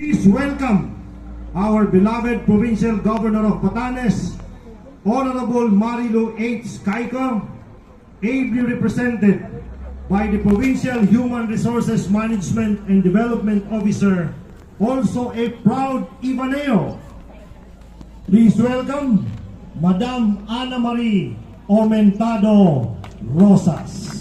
Please welcome our beloved Provincial Governor of Batanes, Honorable Marilu H. Caico, ably represented by the Provincial Human Resources Management and Development Officer, also a proud Ibaneo. Please welcome Madam Ana Marie Omentado Rosas.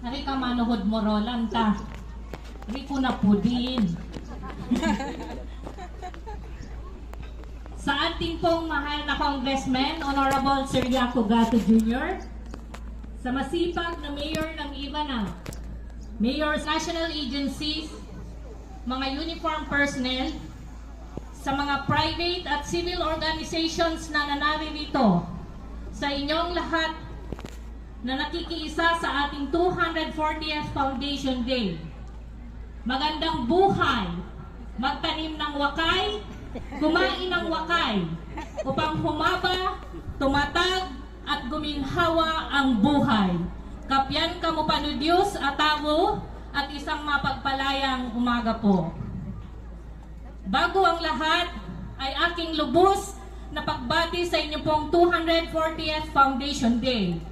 Hari ka manuhod mo rolan ta. Hari ko na pudin. Sa ating pong mahal na Congressman, Honorable Sir Yaco Gato Jr., sa masipag na Mayor ng Ibana, Mayor's National Agencies, mga uniform personnel, sa mga private at civil organizations na nanarito, sa inyong lahat na nakikiisa sa ating 240th Foundation Day. Magandang buhay, magtanim ng wakay, kumain ng wakay, upang humaba, tumatag, at guminhawa ang buhay. Kapyan kamo panu Diyos at tao, at isang mapagpalayang umaga po. Bago ang lahat, ay aking lubos na pagbati sa inyo pong 240th Foundation Day.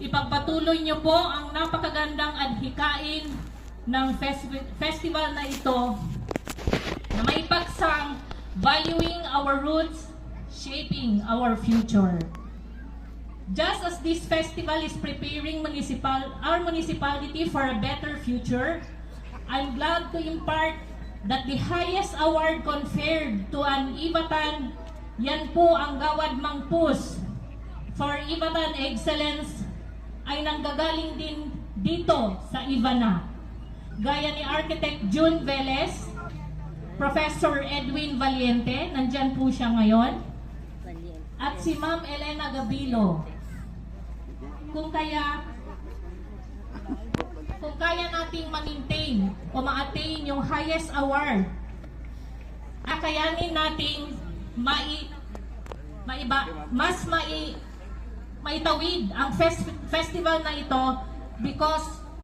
Ipagpatuloy niyo po ang napakagandang adhikain ng festival na ito na may paksang valuing our roots, shaping our future. Just as this festival is preparing our municipality for a better future, I'm glad to impart that the highest award conferred to an Ivatan, yan po ang Gawad Mangpus for Ivatan Excellence, ay nanggagaling din dito sa Ibana. Gaya ni Architect June Velez, Professor Edwin Valiente, nandyan po siya ngayon, at si Ma'am Elena Gabilo. Kung kaya nating ma-maintain o ma-attain yung highest award, akayanin nating maitawid ang festival na ito because